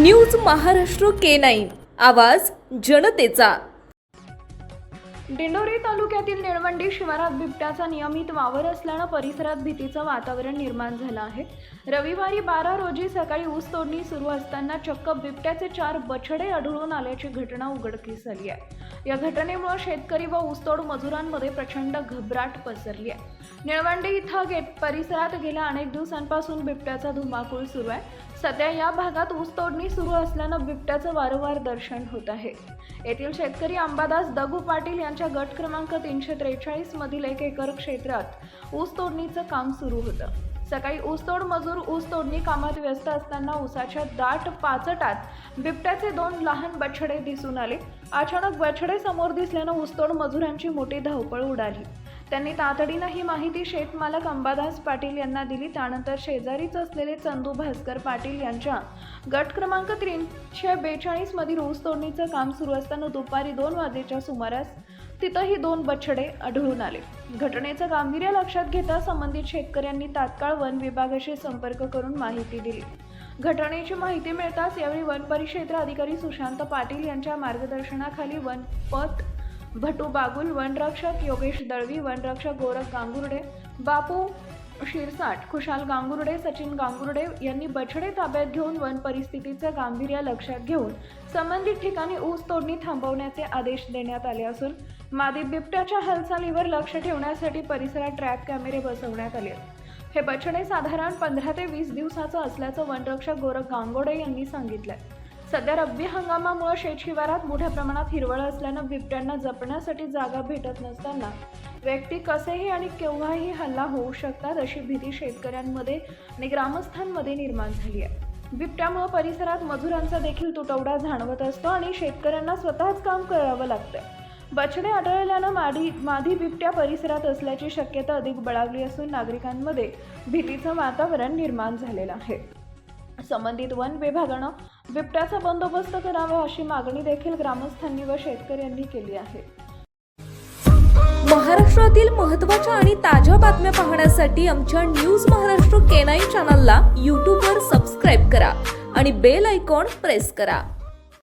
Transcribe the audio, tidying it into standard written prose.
News Maharashtra K9 आवाज जनतेचा। दिंडोरी तालुक्यातील निळवंडी शिवारात बिबट्याचा नियमित वावर असल्याने परिसरात भीतीचं वातावरण निर्माण झालं आहे। रविवारी 12 रोजी सकाळी ऊस तोडणी सुरू असताना चक्क बिबट्याचे 4 बछडे आढळून आल्याची घटना उघडकीस आली आहे। या घटनेमुळे शेतकरी व ऊसतोड मजुरांमध्ये प्रचंड घबराट पसरली आहे। निळवंडी इथं परिसरात गेल्या अनेक दिवसांपासून बिबट्याचा धुमाकूळ सुरू आहे। सध्या या भागात ऊस तोडणी सुरू असल्यानं बिबट्याचं वारंवार दर्शन होत आहे। येथील शेतकरी अंबादास दगू पाटील यांच्या गट क्रमांक 343 मधील 1 एकर क्षेत्रात ऊस तोडणीचं काम सुरू होतं। सकाळी ऊसतोड मजूर ऊस तोडणी कामात व्यस्त असताना ऊसाच्या दाट पाचटात बिबट्याचे 2 लहान बछडे दिसून आले। अचानक बछडे समोर दिसल्यानं ऊसतोड मजुरांची मोठी धावपळ उडाली। त्यांनी तातडीनं ही माहिती शेतमालक अंबादास पाटील यांना दिली। त्यानंतर शेजारीच असलेले चंदू भास्कर पाटील यांच्या गट क्रमांक 342 मधील ऊस तोडणीचं काम सुरू असताना दुपारी 2 वाजेच्या सुमारास तिथंही 2 बछडे आढळून आले। घटनेचं गांभीर्य लक्षात घेता संबंधित शेतकऱ्यांनी तात्काळ वन विभागाशी संपर्क करून माहिती दिली। घटनेची माहिती मिळताच यावेळी वन परिक्षेत्र अधिकारी सुशांत पाटील यांच्या मार्गदर्शनाखाली वनपत भटू बागुल, वनरक्षक योगेश दळवी, वनरक्षक गोरख गांगुर्डे, बापू शिरसाट, खुशाल गांगुर्डे, सचिन गांगुर्डे यांनी बछडे ताब्यात घेऊन वन परिस्थितीचं गांभीर्य लक्षात घेऊन संबंधित ठिकाणी ऊस तोडणी थांबवण्याचे आदेश देण्यात आले असून मादी बिबट्याच्या हालचालीवर लक्ष ठेवण्यासाठी परिसरात ट्रॅप कॅमेरे बसवण्यात आले। हे बछडे साधारण 15 ते 20 दिवसाचं असल्याचं वनरक्षक गोरख गांगुर्डे यांनी सांगितलंय। सध्या रब्बी हंगामामुळे शेतशिवारात मोठ्या प्रमाणात हिरवळ असल्यानं बिबट्यांना जपण्यासाठी जागा भेटत नसताना व्यक्ती कसेही आणि केव्हाही हल्ला होऊ शकतात अशी भीती शेतकऱ्यांमध्ये आणि ग्रामस्थांमध्ये निर्माण झाली आहे। बिबट्यामुळे परिसरात मजुरांचा देखील तुटवडा जाणवत असतो आणि शेतकऱ्यांना स्वतःच काम करावं लागतं। बछडे आढळल्यानं मादी बिबट्या परिसरात असल्याची शक्यता अधिक बळावली असून नागरिकांमध्ये भीतीचं वातावरण निर्माण झालेलं आहे। संबंधित वन विभागानं बिबट्याचा बंदोबस्त करावा अशी मागणी देखील ग्रामस्थांनी व शेतकऱ्यांनी केली आहे। महाराष्ट्रातील महत्त्वाच्या आणि ताज्या बातम्या पाहण्यासाठी आमच्या न्यूज महाराष्ट्र K9 चॅनलला YouTube वर सबस्क्राइब करा आणि बेल आयकॉन प्रेस करा।